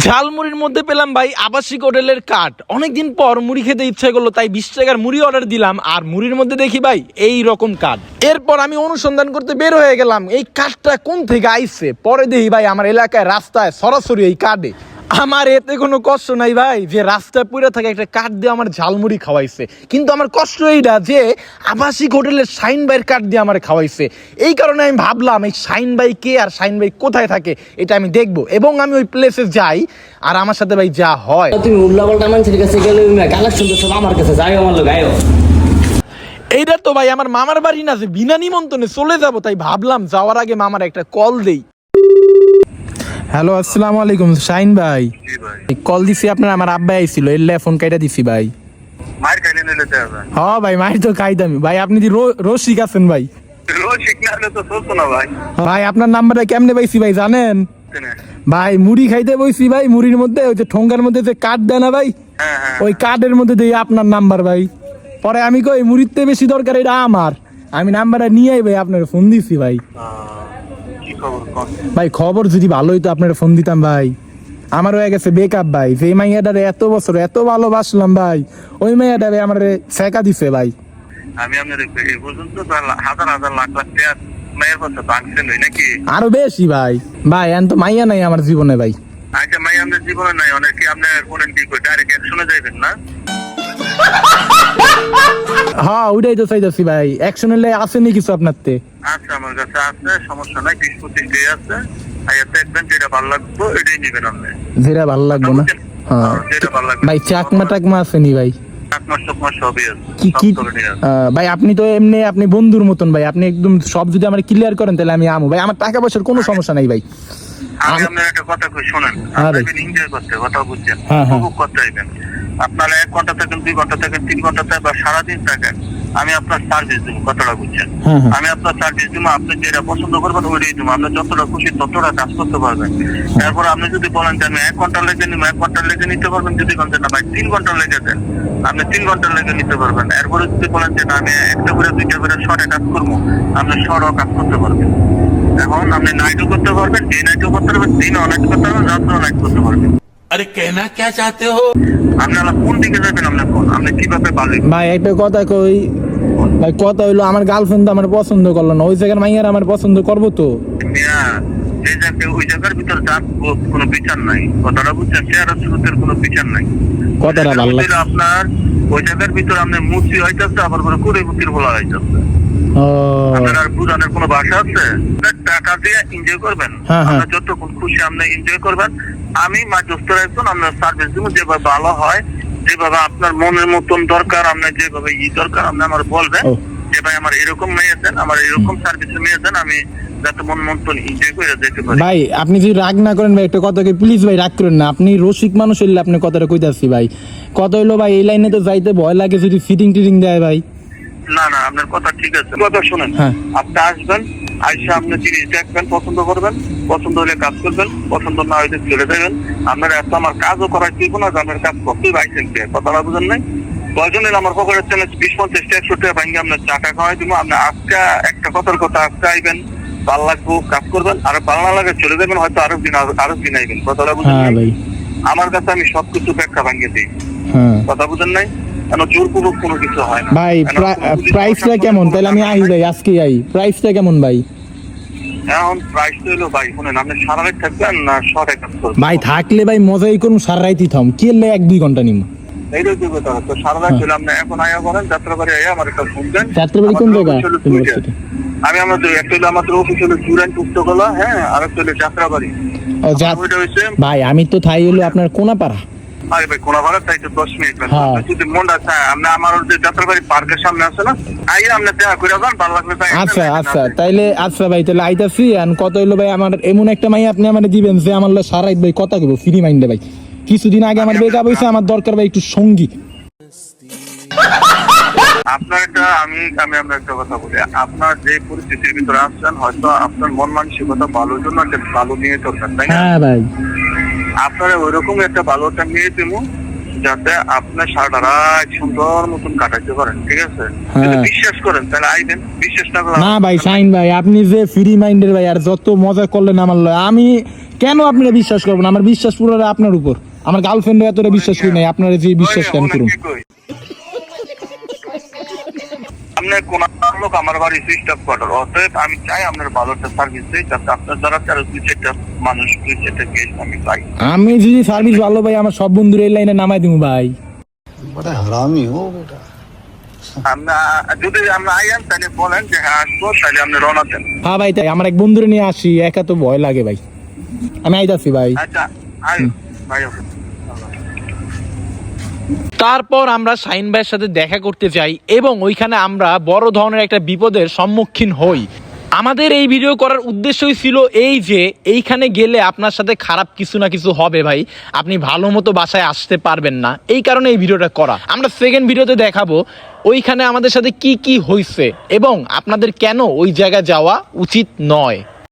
ঝালমুড়ির মধ্যে পেলাম ভাই আবাসিক হোটেলের কার্ড। অনেকদিন পর মুড়ি খেতে ইচ্ছা করলো, তাই 20 টাকার মুড়ি অর্ডার দিলাম। আর মুড়ির মধ্যে দেখি ভাই এই রকম কার্ড। এরপর আমি অনুসন্ধান করতে বের হয়ে গেলাম এই কার্ডটা কোন থেকে আইছে। পরে দেখি ভাই আমার এলাকায় রাস্তায় সরাসরি এই কার্ডে। আমার এতে কোনো কষ্ট নাই ভাই যে রাস্তায় পুরো থাকে একটা কার্ড দিয়ে আমার ঝালমুড়ি খাওয়াইছে, কিন্তু আমার কষ্ট এইটা যে আবাসিক হোটেলের শাইন ভাইয়ের কার্ড দিয়ে আমার খাওয়াইছে। এই কারণে আমি ভাবলাম এই শাইন ভাই কে আর শাইন ভাই কোথায় থাকে এটা আমি দেখবো, এবং আমি ওই প্লেসে যাই। আর আমার সাথে ভাই যা হয়, তুমি উল্লাপাল্টা মানুষের কাছে গেলে কালেকশন তো সব আমার কাছে যাই, আমার লোক আয়ো। এইটা তো ভাই আমার মামার বাড়ি না যে বিনা নিমন্ত্রণে চলে যাব, তাই ভাবলাম যাওয়ার আগে মামার একটা কল দেই। হ্যালো, আসসালামু আলাইকুম শাইন ভাই। কল দিছি আপনার, আমার আব্বা আইছিল এলে ফোন কাইটা দিছি ভাই। মার খাইলে নিলে তো হবে। হ্যাঁ ভাই, মাইর তো খাইতামি ভাই। আপনি কি রসিক আছেন ভাই? রসিক না হলে তো চলতো না ভাই। ভাই আপনার নাম্বারটা কেমনে পাইছি ভাই জানেন? ভাই মুড়ি খাইতে বইছি ভাই, মুড়ির মধ্যে ওই যে ঠোঙ্গার মধ্যে যে কার্ড দেয় না ভাই, ওই কার্ডের মধ্যে দেই আপনার নাম্বার ভাই। পরে আমি কই মুড়িতে বেশি দরকার এটা আমার, আমি নাম্বারটা নিয়ে ভাই আপনার ফোন দিছি ভাই। কি খবর কোন? ভাই খবর যদি ভালো হইতো আপনার ফোন দিতাম ভাই। আমার হয়ে গেছে বেকআপ ভাই। যে মাইয়াটারে এত বছর এত ভালোবাসলাম ভাই, ওই মাইয়াটারে আমার ছেকা দিছে ভাই। আমি আপনার এই পর্যন্ত হাজার হাজার লাখ লাখ টাকা মায়ের কথা ভাঙছেন নাকি? আরো বেশি ভাই। ভাই এখন তো মাইয়া নাই আমার জীবনে ভাই। আচ্ছা মাই আপনার জীবনে নাই, অনেকে আপনার কোনেন কি করে ডাইরেক্ট অ্যাকশনে যাইবেন না? হ্যাঁ ওইটাই তো চাইতেছি ভাই। অ্যাকশন হলে আসেনি কিছু আপনার তে? আচ্ছা আমার কাছে আছে, সমস্যা নাই। 20-25 ডে আছে। আইয়াতে একদম যেটা ভালো লাগবে এটাই নেবেন আপনি। যেটা ভালো লাগবে না? হ্যাঁ যেটা ভালো লাগবে ভাই। চাকমা টাকমা আসেনি ভাই? চাকমা টাকমা সবই আছে। কি কি সব ধরনের আছে। ভাই আপনি তো এমনি আপনি বন্ধুর মতন ভাই। আপনি একদম সব যদি আমার ক্লিয়ার করেন তাহলে আমি আমু ভাই। আমার টাকা পয়সার কোনো সমস্যা নাই ভাই। আমি আপনার একটা কথা কই শোনেন, আপনি এনজয় করতে কথা বুঝছেন, হ্যাঁ, হ্যাঁ। উপভোগ করতে চাইবেন। আপনারা 1 ঘন্টা থাকেন, 2 ঘন্টা থাকেন, 3 ঘন্টা থাকেন বা সারাদিন থাকেন, আমি আপনার সার্ভিস দেবো। কথাটা বুঝছেন? হ্যাঁ, হ্যাঁ। আমি আপনার সার্ভিস দেবো, আপনি যেটা পছন্দ করবেন ওইটাই দেবো। আপনি যতটা খুশি ততটা কাজ করতে পারবেন। তারপর আপনি যদি বলেন যে আমি 1 ঘন্টা লেগে নিব, 1 ঘন্টা লেগে নিতে পারবেন। যদি বলেন না ভাই 3 ঘন্টা লেগে দেন, আপনি 3 ঘন্টা লেগে নিতে পারবেন। এরপরে যদি বলেন যে না আমি একটা করে 2টা করে শর্টে কাজ করবো, আপনি শর্টও কাজ করতে পারবেন। এখন আপনি নাইটও করতে পারবেন, ডে নাইটও করতে পারবেন, দিনও নাইট করতে পারবেন, রাত্রেও নাইট করতে পারবেন। अरे कहना क्या चाहते हो? আপনারা কোন দিকে যাবেন? আপনি কোন আপনি কিভাবে পারলেন? ভাই একটা কথা কই ভাই, কথা হইলো আমার গার্লফ্রেন্ড আমার পছন্দ করলো না, ওই জায়গার মাইয়ার আমার পছন্দ করবো তো। মিয়া, যে জায়গায় ওই জায়গার ভিতর যার কোনো বিচার নাই। কথাটা বুঝছেন? শেয়ার স্রোতের কোনো বিচার নাই। কথাটা ভালো লাগছে। আপনার ওই জায়গার ভিতর আপনি মুচি হইতেছে, আবার করে কুড়ে মুচির বলা হইতেছে। ও আপনার আর বুঝানোর কোনো ভাষা আছে? টাকা দিয়ে এনজয় করবেন, হ্যাঁ, হ্যাঁ। আপনার যতক্ষণ খুশি আপনি এনজয় করবেন। আমি মাঝস্থর একজন, আপনার সার্ভিস দিব যেভাবে ভালো হয়, যেভাবে আপনার মনের মতন দরকার, আপনার যেভাবে দরকার আপনি আমার বলবেন ও। যে ভাই আমার এরকম মেয়ে দেন, আমার এরকম সার্ভিসের মেয়ে দেন, আমি যাতে মন মতন এনজয় করে যেতে পারি। ভাই আপনি যদি রাগ না করেন ভাই, একটা কথাকে প্লিজ ভাই রাগ করেন না। আপনি রসিক মানুষ হইলে আপনি কথাটা কইতাছি ভাই। কথা হইলো ভাই এই লাইনে তো যাইতে ভয় লাগে যদি ফিটিং টিটিং দেয় ভাই। না না, আপনার কথা ঠিক আছে। কথা শুনেন, হ্যাঁ। আপনি আসবেন, আইসা আপনি জিনিস দেখবেন, পছন্দ করবেন, পছন্দ হলে কাজ করবেন, পছন্দ না হইলে চলে যাবেন। আপনার এত আমার কাজও করার ঠিক না যে আপনার কাজ করতেই পাইছেন কে, কথাটা বুঝেন নাই? প্রয়োজন হলে আমার পকেটের চ্যানেল 20-50-100 টাকা ভাঙ্গে আপনার চাকা খাওয়াই দিব। আপনি আজকে একটা কথার কথা আজকে আইবেন, ভালো লাগবো, কাজ করবেন, আর ভালো না লাগে চলে যাবেন, হয়তো আরো দিন আইবেন। কথাটা বুঝেন হ্যাঁ নাই? ভাই। আমার কাছে আমি সবকিছু ব্যাখ্যা ভাঙ্গে দিই। হ্যাঁ কথা বুঝেন নাই? কেন জোরপূর্বক কোনো কিছু হয় না ভাই। কেন কোনো কিছু প্রাইসটা কেমন তাহলে আমি আই ভাই, আজকে আই। প্রাইসটা কেমন ভাই? এখন প্রাইস তো হলো ভাই, শুনেন আপনি সারা রাত থাকবেন না শর্টে কাজ করবেন? ভাই থাকলে ভাই মজাই করুন, সারা রাইতেই থাম কি এলে 1-2 ঘন্টা নিম। এইটাই তো কথা। তো সারা রাত হলে আপনি এখন আয়া করেন, যাত্রাবাড়ি আয়া আমার একটা ফোন দেন। যাত্রাবাড়ি কোন জায়গা? আমি আমাদের একটা হলো আমাদের অফিস হলো চূড়ান্ত উত্তরকলা, হ্যাঁ, আর একটা হলো যাত্রাবাড়ি। ও ওইটা হচ্ছে ভাই আমি তো থাই হইলো আপনার কোনাপাড়া। আরে ভাই কোন ভাড়া তাই তো 10 মিনিট লাগবে। হ্যাঁ। যদি মনটা চায় আপনি আমার যে যাত্রাবাড়ি পার্কের সামনে আছে না, আইয়া আপনি দেখা করে যান, ভালো লাগলে তাই। আচ্ছা আচ্ছা তাইলে আচ্ছা ভাই তাহলে আইতাছি। আর কত হইলো ভাই আমার এমন একটা মাই আপনি আমারে দিবেন যে আমার লগে সারাইত ভাই কথা কইবো ফ্রি মাইন্ডে ভাই। কিছুদিন আগে আমার ব্রেকআপ হইছে, আমার দরকার ভাই একটু সঙ্গী। আপনার একটা আমি আমরা একটা কথা বলি, আপনার যে পরিস্থিতির ভিতরে আসছেন হয়তো আপনার মন মানসিকতা ভালোর জন্য একটা ভালো নিয়ে চলছেন, তাই না? হ্যাঁ ভাই। আপনারা ওইরকম একটা ভালোটা নিয়ে দেবো যাতে আপনার সারাটা রাত সুন্দর মতন কাটাইতে পারেন, ঠিক আছে? যদি বিশ্বাস করেন তাহলে আইবেন, বিশ্বাস না করেন না ভাই শাইন ভাই আপনি যে ফ্রি মাইন্ডের ভাই, আর যত মজা করলেন আমার লয়। আমি কেন আপনারা বিশ্বাস করবেন? আমার বিশ্বাস পুরো আপনার উপর। আমার গার্লফ্রেন্ড এতটা বিশ্বাস করি নাই, আপনারা যে বিশ্বাস কেন করুন? আপনার কোন লোক আমার বাড়ি সুইচ অফ করার, অতএব আমি চাই আপনার ভালো একটা সার্ভিস দিই, যাতে আপনার দ্বারা আরো দুই চারটা মানুষ, দুই চারটা কেস আমি পাই। আমি যদি সার্ভিস ভালো ভাই, আমার সব বন্ধুর এই লাইনে নামাই দিব ভাই। बड़ा हरामी हो बेटा। আমরা যদি আমরা আইন তাহলে বলেন যে হ্যাঁ আসবো, তাহলে আপনি রওনা দেন। হ্যাঁ ভাই, তাই আমার এক বন্ধুরে নিয়ে আসি, একা তো ভয় লাগে ভাই। আমি আইতাছি ভাই। আচ্ছা আই ভাই। তারপর আমরা শাহিন ভাইয়ের সাথে দেখা করতে যাই এবং ওইখানে আমরা বড় ধরনের একটা বিপদের সম্মুখীন হই। আমাদের এই ভিডিও করার উদ্দেশ্যই ছিল এই যে এইখানে গেলে আপনার সাথে খারাপ কিছু না কিছু হবে ভাই, আপনি ভালো মতো বাসায় আসতে পারবেন না, এই কারণে এই ভিডিওটা করা। আমরা সেকেন্ড ভিডিওতে দেখাবো ওইখানে আমাদের সাথে কি কি হয়েছে এবং আপনাদের কেন ওই জায়গায় যাওয়া উচিত নয়।